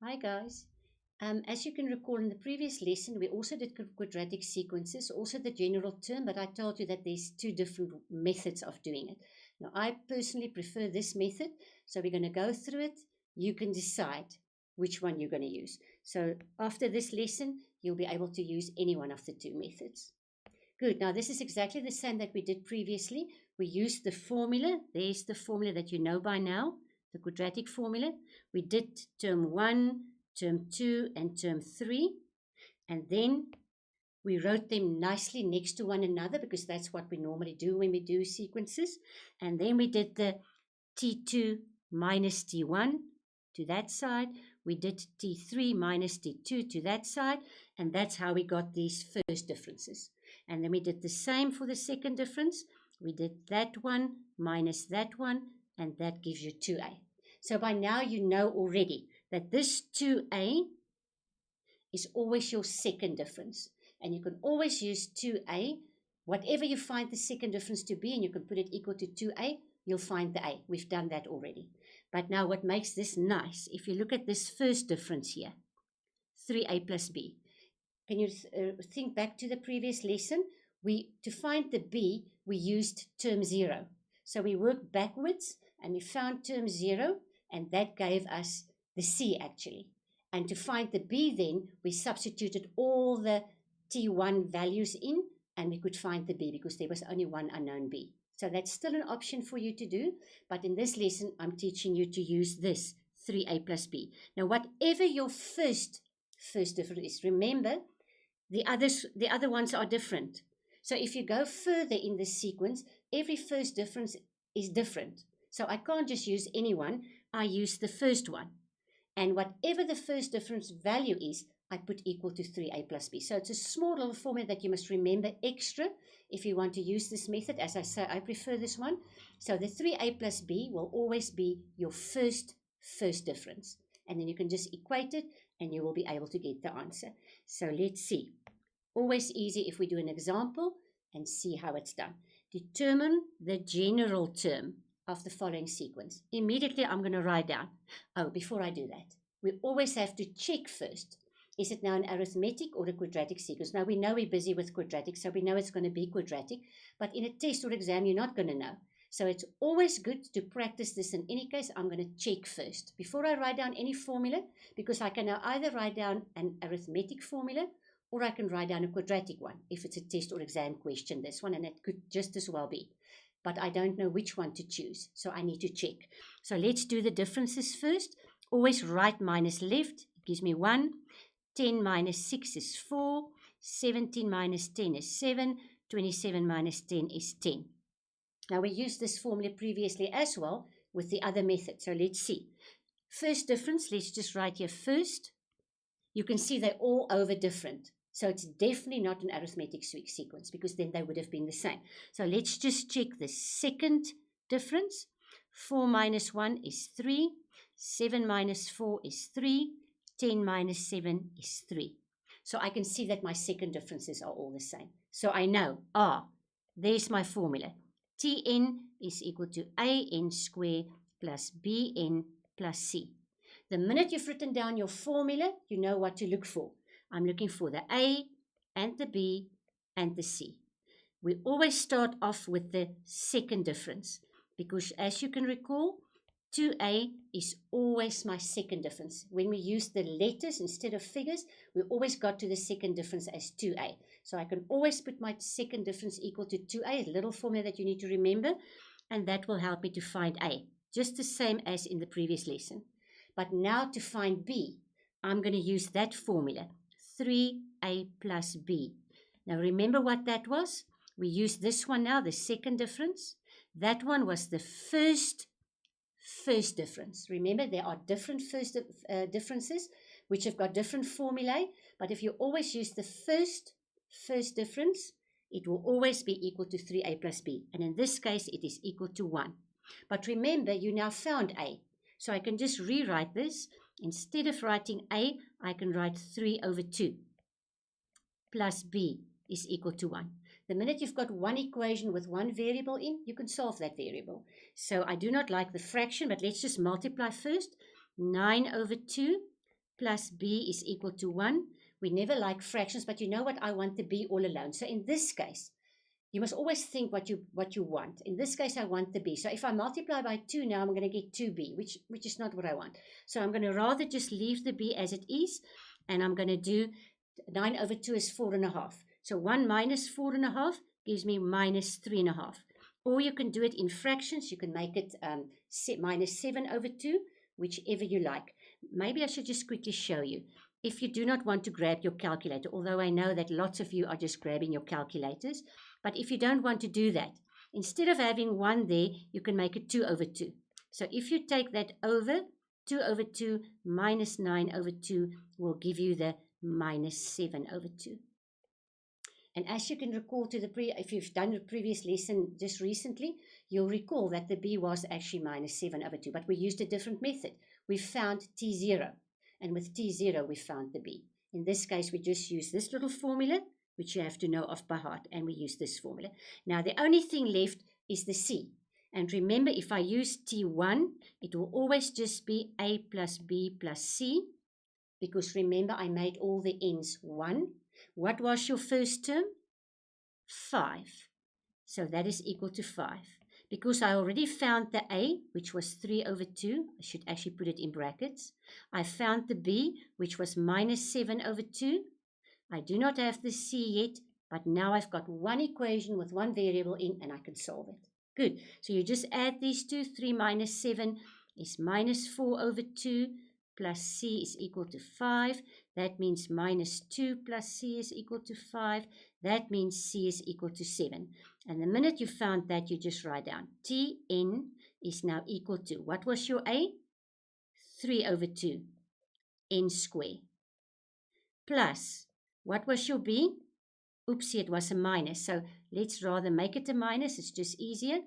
Hi guys. As you can recall in the previous lesson, we also did quadratic sequences, also the general term, but I told you that there's two different methods of doing it. Now, I personally prefer this method, so we're going to go through it. You can decide which one you're going to use. So after this lesson, you'll be able to use any one of the two methods. Good. Now, this is exactly the same that we did previously. We used the formula. There's the formula that you know by now, the quadratic formula. We did term 1, term 2, and term 3. And then we wrote them nicely next to one another because that's what we normally do when we do sequences. And then we did the T2 minus T1 to that side. We did T3 minus T2 to that side. And that's how we got these first differences. And then we did the same for the second difference. We did that one minus that one, and that gives you 2a. So by now you know already that this 2a is always your second difference. And you can always use 2a. Whatever you find the second difference to be, and you can put it equal to 2a, you'll find the a. We've done that already. But now what makes this nice, if you look at this first difference here, 3a plus b. Can you think back to the previous lesson? To find the b, we used term 0. So we worked backwards, and we found term 0, and that gave us the c actually. And to find the b then, we substituted all the t1 values in, and we could find the b because there was only one unknown b. So that's still an option for you to do, but in this lesson, I'm teaching you to use this 3a plus b. Now, whatever your first difference is, remember, the other ones are different. So if you go further in this sequence, every first difference is different. So I can't just use any one, I use the first one. And whatever the first difference value is, I put equal to 3a plus b. So it's a small little formula that you must remember extra if you want to use this method. As I say, I prefer this one. So the 3a plus b will always be your first difference. And then you can just equate it and you will be able to get the answer. So let's see. Always easy if we do an example and see how it's done. Determine the general term of the following sequence. Immediately I'm going to write down. Oh, before I do that, we always have to check first. Is it now an arithmetic or a quadratic sequence? Now we know we're busy with quadratic, so we know it's going to be quadratic. But in a test or exam, you're not going to know. So it's always good to practice this. In any case, I'm going to check first before I write down any formula, because I can now either write down an arithmetic formula or I can write down a quadratic one if it's a test or exam question, this one, and it could just as well be. But I don't know which one to choose, so I need to check. So let's do the differences first. Always right minus left. It gives me 1. 10 minus 6 is 4. 17 minus 10 is 7. 27 minus 10 is 10. Now, we used this formula previously as well with the other method. So let's see. First difference, let's just write here first. You can see they're all over different. So it's definitely not an arithmetic sequence because then they would have been the same. So let's just check the second difference. 4 minus 1 is 3. 7 minus 4 is 3. 10 minus 7 is 3. So I can see that my second differences are all the same. So I know, there's my formula. Tn is equal to an squared plus bn plus c. The minute you've written down your formula, you know what to look for. I'm looking for the a and the b and the c. We always start off with the second difference because, as you can recall, 2a is always my second difference. When we use the letters instead of figures, we always got to the second difference as 2a. So I can always put my second difference equal to 2a, a little formula that you need to remember, and that will help me to find a, just the same as in the previous lesson. But now to find b, I'm going to use that formula, 3a plus b. Now remember what that was? We used this one now, the second difference. That one was the first difference. Remember, there are different first differences which have got different formulae, but if you always use the first difference, it will always be equal to 3a plus b, and in this case it is equal to 1. But remember, you now found a, so I can just rewrite this. Instead of writing a, I can write 3 over 2 plus b is equal to 1. The minute you've got one equation with one variable in, you can solve that variable. So I do not like the fraction, but let's just multiply first. 9 over 2 plus b is equal to 1. We never like fractions, but you know what? I want the b all alone. So in this case, you must always think what you want. In this case, I want the b. So if I multiply by 2 now, I'm going to get 2b, which is not what I want. So I'm going to rather just leave the b as it is, and I'm going to do 9 over 2 is 4.5. So 1 minus 4.5 gives me minus 3.5. Or you can do it in fractions. You can make it minus 7 over 2, whichever you like. Maybe I should just quickly show you. If you do not want to grab your calculator, although I know that lots of you are just grabbing your calculators, but if you don't want to do that, instead of having 1 there, you can make it 2 over 2. So if you take that over, 2 over 2 minus 9 over 2 will give you the minus 7 over 2. And as you can recall if you've done the previous lesson just recently, you'll recall that the b was actually minus 7 over 2, but we used a different method. We found t0, and with t0 we found the b. In this case, we just use this little formula, which you have to know off by heart, and we use this formula. Now, the only thing left is the c. And remember, if I use t1, it will always just be a plus b plus c, because remember, I made all the n's 1. What was your first term? 5. So that is equal to 5. Because I already found the a, which was 3 over 2. I should actually put it in brackets. I found the b, which was minus 7 over 2. I do not have the c yet, but now I've got one equation with one variable in, and I can solve it. Good. So you just add these two. 3 minus 7 is minus 4 over 2. Plus c is equal to 5. That means minus 2 plus c is equal to 5. That means c is equal to 7. And the minute you found that, you just write down Tn is now equal to, what was your a? 3 over 2 n square. Plus, what was your b? Oopsie, it was a minus. So let's rather make it a minus. It's just easier.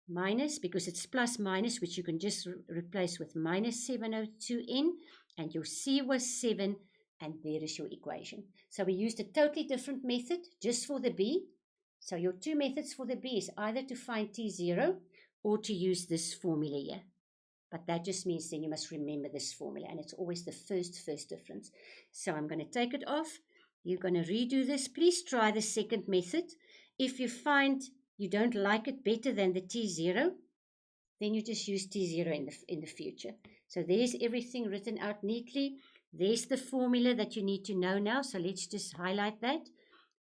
Minus, because it's plus minus, which you can just replace with minus 7 over 2n, and your c was 7, and there is your equation. So we used a totally different method just for the b. So your two methods for the b is either to find t0 or to use this formula here. But that just means then you must remember this formula, and it's always the first difference. So I'm going to take it off. You're going to redo this. Please try the second method. If you find you don't like it better than the t0, then you just use t0 in the future. So there's everything written out neatly. There's the formula that you need to know now. So let's just highlight that.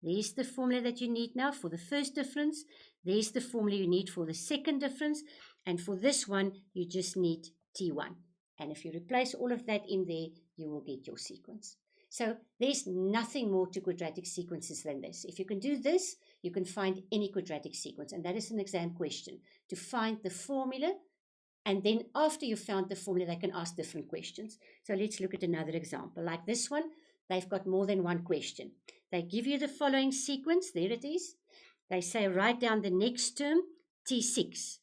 There's the formula that you need now for the first difference. There's the formula you need for the second difference. And for this one, you just need t1. And if you replace all of that in there, you will get your sequence. So there's nothing more to quadratic sequences than this. If you can do this, you can find any quadratic sequence. And that is an exam question, to find the formula. And then after you found the formula, they can ask different questions. So let's look at another example. Like this one, they've got more than one question. They give you the following sequence. There it is. They say write down the next term, T6.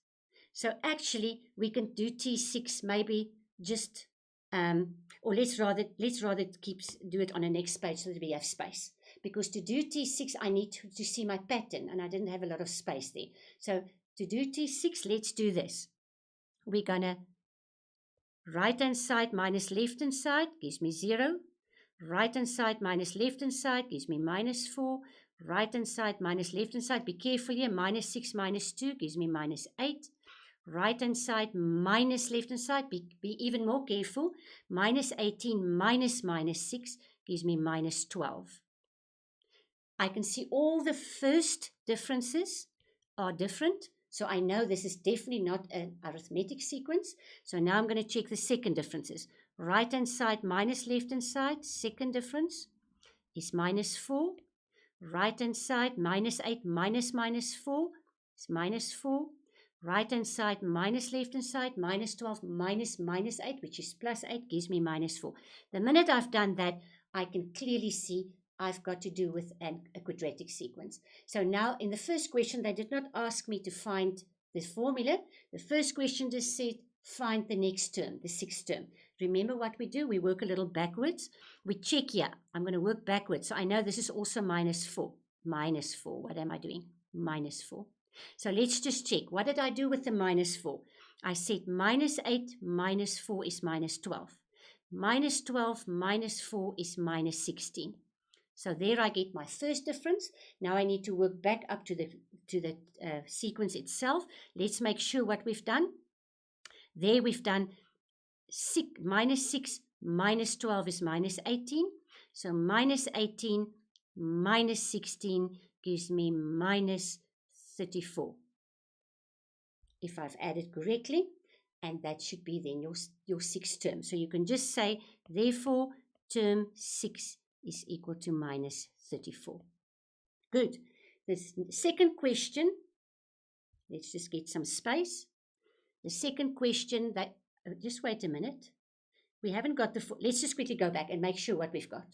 So actually, we can do T6 maybe just, or let's rather do it on the next page so that we have space. Because to do T6, I need to see my pattern, and I didn't have a lot of space there. So to do T6, let's do this. We're going to right-hand side minus left-hand side gives me 0. Right-hand side minus left-hand side gives me minus 4. Right-hand side minus left-hand side, be careful here, minus 6 minus 2 gives me minus 8. Right-hand side minus left-hand side, be even more careful, minus 18 minus 6 gives me minus 12. I can see all the first differences are different, so I know this is definitely not an arithmetic sequence. So now I'm going to check the second differences. Right-hand side minus left-hand side, second difference is minus 4. Right-hand side minus 8 minus 4 is minus 4. Right-hand side minus left-hand side minus 12 minus 8, which is plus 8, gives me minus 4. The minute I've done that, I can clearly see I've got to do with a quadratic sequence. So now in the first question, they did not ask me to find the formula. The first question just said, find the next term, the sixth term. Remember what we do? We work a little backwards. We check here. I'm going to work backwards. So I know this is also minus 4. Minus 4. What am I doing? Minus 4. So let's just check. What did I do with the minus 4? I said minus 8 minus 4 is minus 12. minus 12 minus 4 is minus 16. So there I get my first difference. Now I need to work back up to the sequence itself. Let's make sure what we've done. There we've done minus 6 minus 12 is minus 18. So minus 18 minus 16 gives me minus 34. If I've added correctly, and that should be then your sixth term. So you can just say, therefore, term 6 is equal to minus 34. Good. The second question, let's just get some space. The second question that, just wait a minute. We haven't got let's just quickly go back and make sure what we've got.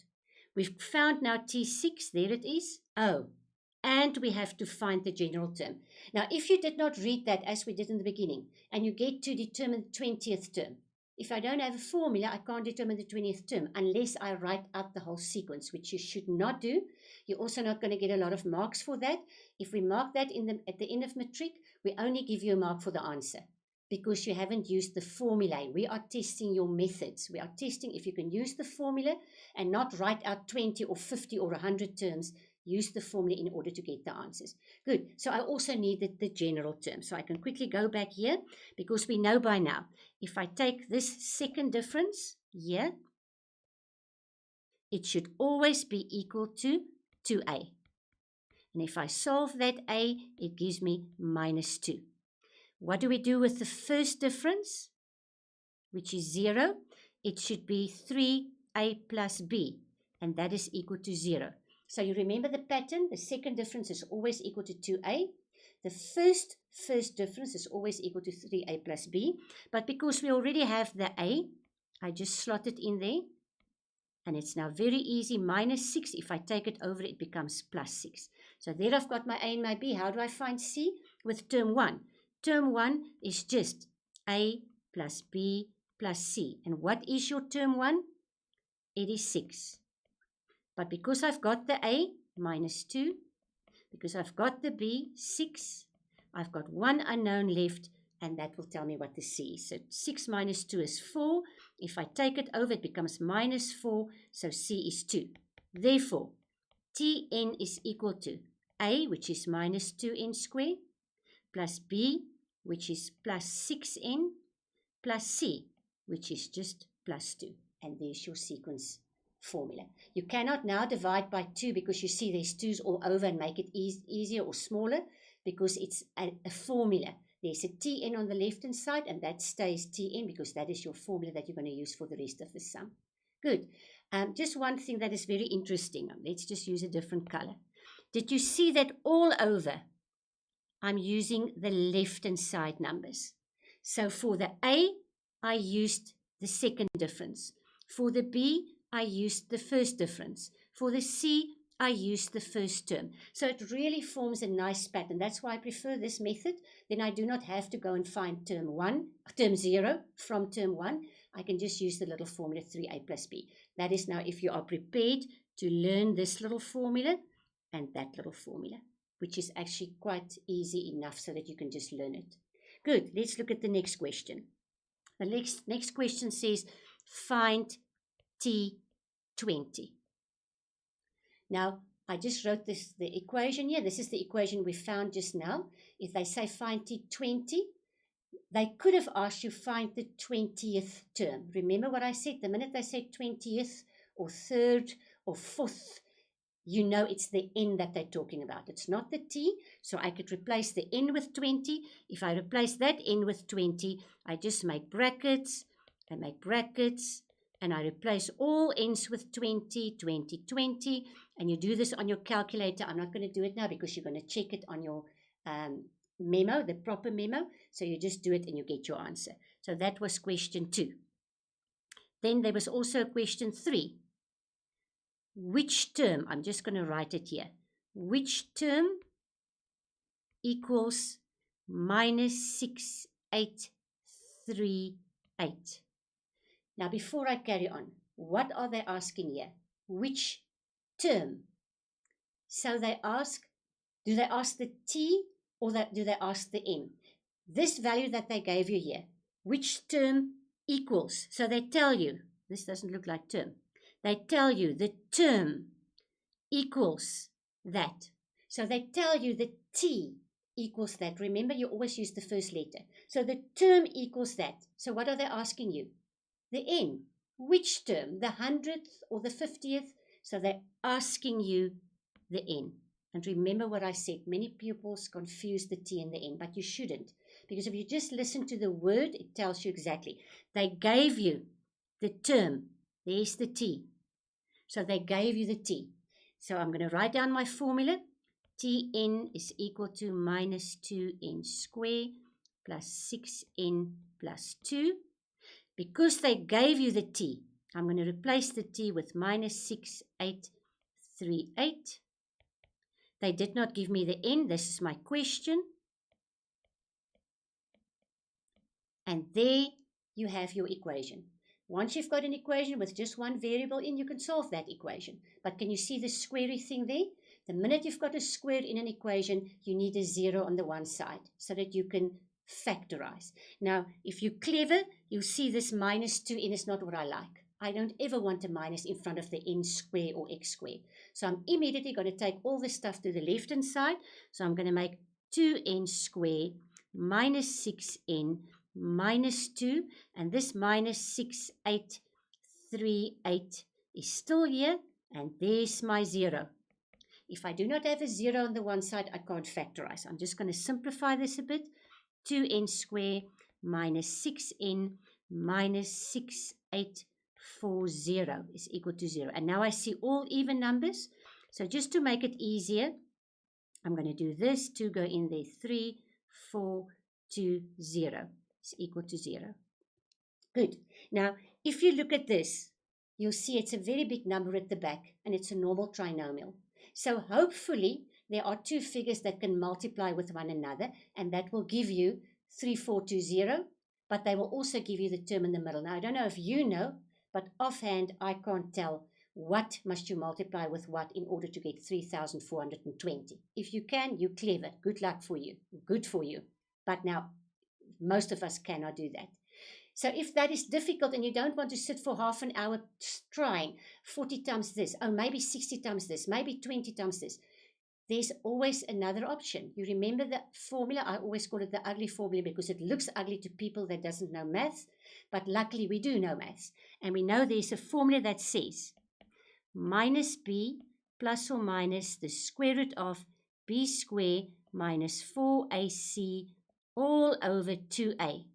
We've found now T6, there it is. Oh, and we have to find the general term. Now, if you did not read that as we did in the beginning, and you get to determine the 20th term, if I don't have a formula, I can't determine the 20th term unless I write out the whole sequence, which you should not do. You're also not going to get a lot of marks for that. If we mark that at the end of matric, we only give you a mark for the answer because you haven't used the formulae. We are testing your methods. We are testing if you can use the formula and not write out 20 or 50 or 100 terms. Use the formula in order to get the answers. Good. So I also needed the general term. So I can quickly go back here because we know by now, if I take this second difference here, it should always be equal to 2a. And if I solve that a, it gives me minus 2. What do we do with the first difference, which is 0? It should be 3a plus b, and that is equal to 0. So you remember the pattern. The second difference is always equal to 2a. The first difference is always equal to 3a plus b. But because we already have the a, I just slot it in there. And it's now very easy. Minus 6, if I take it over, it becomes plus 6. So there I've got my a and my b. How do I find c? With term 1. Term 1 is just a plus b plus c. And what is your term 1? It is 6. But because I've got the a, minus 2, because I've got the b, 6, I've got one unknown left, and that will tell me what the c is. So 6 minus 2 is 4. If I take it over, it becomes minus 4, so c is 2. Therefore, Tn is equal to a, which is minus 2n squared, plus b, which is plus 6n, plus c, which is just plus 2. And there's your sequence formula. You cannot now divide by 2 because you see there's 2's all over and make it easier or smaller because it's a formula. There's a Tn on the left-hand side and that stays Tn because that is your formula that you're going to use for the rest of the sum. Good. Just one thing that is very interesting. Let's just use a different color. Did you see that all over I'm using the left-hand side numbers? So for the A, I used the second difference. For the B, I used the first difference. For the C, I used the first term. So it really forms a nice pattern. That's why I prefer this method. Then I do not have to go and find term 0 from term 1. I can just use the little formula 3a plus b. That is now if you are prepared to learn this little formula and that little formula, which is actually quite easy enough so that you can just learn it. Good. Let's look at the next question. The next question says, find T20. Now, I just wrote the equation here. This is the equation we found just now. If they say find T20, they could have asked you find the 20th term. Remember what I said? The minute they say 20th or 3rd or 4th, you know it's the N that they're talking about. It's not the T, so I could replace the N with 20. If I replace that N with 20, I just make brackets, and I replace all N's with 20, 20, 20, and you do this on your calculator. I'm not going to do it now because you're going to check it on your memo, the proper memo, so you just do it and you get your answer. So that was question 2. Then there was also question 3. Which term, I'm just going to write it here, which term equals minus 6838? Now, before I carry on, what are they asking here? Which term? So they ask, do they ask the T or do they ask the M? This value that they gave you here, which term equals? So they tell you this doesn't look like term. They tell you the term equals that. So they tell you the t equals that. Remember, you always use the first letter. So the term equals that. So what are they asking you? The n. Which term? The 100th or the 50th? So they're asking you the n. And remember what I said, many pupils confuse the t and the n, but you shouldn't. Because if you just listen to the word, it tells you exactly. They gave you the term. There's the t. So they gave you the t. So I'm going to write down my formula. Tn is equal to minus 2n squared plus 6n plus 2. Because they gave you the t, I'm going to replace the t with minus 6838. They did not give me the n. This is my question. And there you have your equation. Once you've got an equation with just one variable in, you can solve that equation. But can you see the squarey thing there? The minute you've got a square in an equation, you need a 0 on the one side so that you can factorize. Now, if you're clever, you'll see this minus 2n is not what I like. I don't ever want a minus in front of the n square or x square. So I'm immediately going to take all this stuff to the left-hand side. So I'm going to make 2n squared minus 6n minus 2, and this minus 6838 is still here, and there's my 0. If I do not have a 0 on the one side, I can't factorize. I'm just going to simplify this a bit. 2n squared minus 6n minus 6840 is equal to 0. And now I see all even numbers. So just to make it easier, I'm going to do this. 2 go in there. 3, 4, 2, 0 is equal to 0. Good. Now, if you look at this, you'll see it's a very big number at the back, and it's a normal trinomial. So hopefully there are two figures that can multiply with one another, and that will give you 3420, but they will also give you the term in the middle. Now, I don't know if you know, but offhand, I can't tell what must you multiply with what in order to get 3,420. If you can, you're clever. Good luck for you. Good for you. But now, most of us cannot do that. So if that is difficult and you don't want to sit for half an hour trying 40 times this, oh, maybe 60 times this, maybe 20 times this, there's always another option. You remember the formula? I always call it the ugly formula because it looks ugly to people that doesn't know maths, but luckily we do know maths. And we know there's a formula that says minus b plus or minus the square root of b squared minus 4ac all over 2a.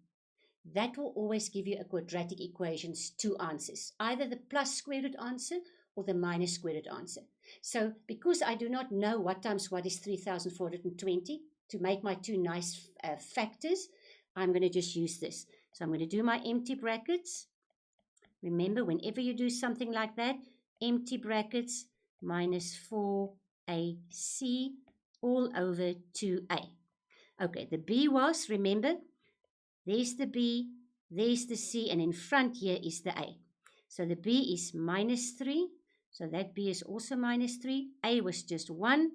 That will always give you a quadratic equation's two answers, either the plus square root answer or the minus square root answer. So because I do not know what times what is 3,420, to make my two nice factors, I'm going to just use this. So I'm going to do my empty brackets. Remember, whenever you do something like that, empty brackets minus 4ac all over 2a. Okay, the b was, remember, there's the b, there's the c, and in front here is the a. So the b is minus 3. So that b is also minus 3. A was just 1.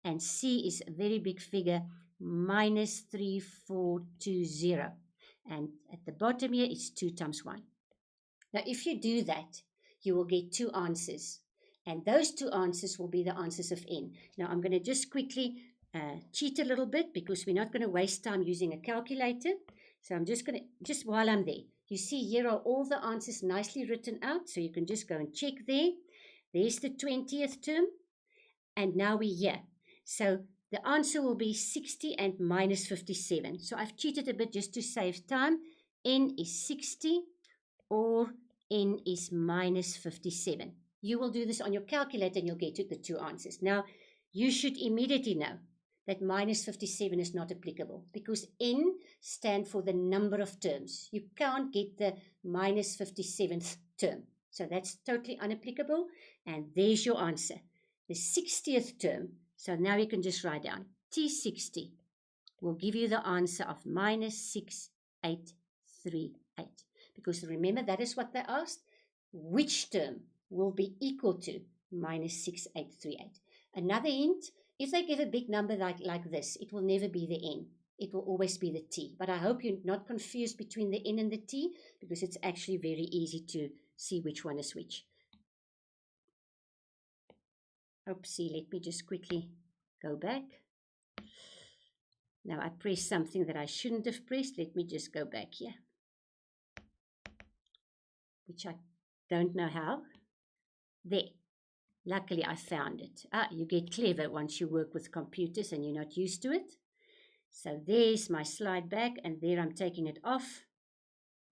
And c is a very big figure, minus 3420. And at the bottom here, it's 2 times 1. Now, if you do that, you will get two answers. And those two answers will be the answers of n. Now, I'm going to just quickly cheat a little bit because we're not going to waste time using a calculator. So I'm just going to, just while I'm there, you see here are all the answers nicely written out. So you can just go and check there. There's the 20th term. And now we're here. So the answer will be 60 and minus 57. So I've cheated a bit just to save time. N is 60 or n is minus 57. You will do this on your calculator and you'll get to the two answers. Now, you should immediately know that minus 57 is not applicable because n stands for the number of terms. You can't get the minus 57th term. So that's totally unapplicable. And there's your answer. The 60th term. So now you can just write down T60 will give you the answer of minus 6838. Because remember, that is what they asked. Which term will be equal to minus 6838? Another hint, if they give a big number like this, it will never be the n. It will always be the t. But I hope you're not confused between the n and the t because it's actually very easy to see which one is which. Oopsie, let me just quickly go back. Now I pressed something that I shouldn't have pressed. Let me just go back here, which I don't know how. There. Luckily, I found it. You get clever once you work with computers and you're not used to it. So there's my slide back, and there I'm taking it off.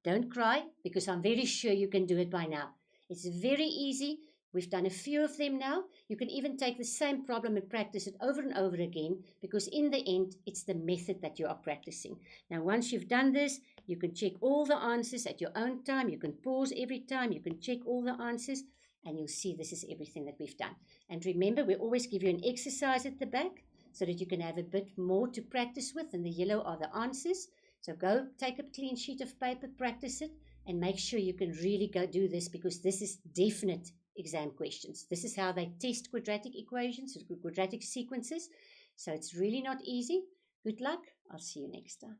Don't cry, because I'm very sure you can do it by now. It's very easy. We've done a few of them now. You can even take the same problem and practice it over and over again, because in the end, it's the method that you are practicing. Now, once you've done this, you can check all the answers at your own time. You can pause every time. You can check all the answers, and you'll see this is everything that we've done. And remember, we always give you an exercise at the back so that you can have a bit more to practice with, and the yellow are the answers. So go take a clean sheet of paper, practice it, and make sure you can really go do this, because this is definite exam questions. This is how they test quadratic equations, quadratic sequences. So it's really not easy. Good luck. I'll see you next time.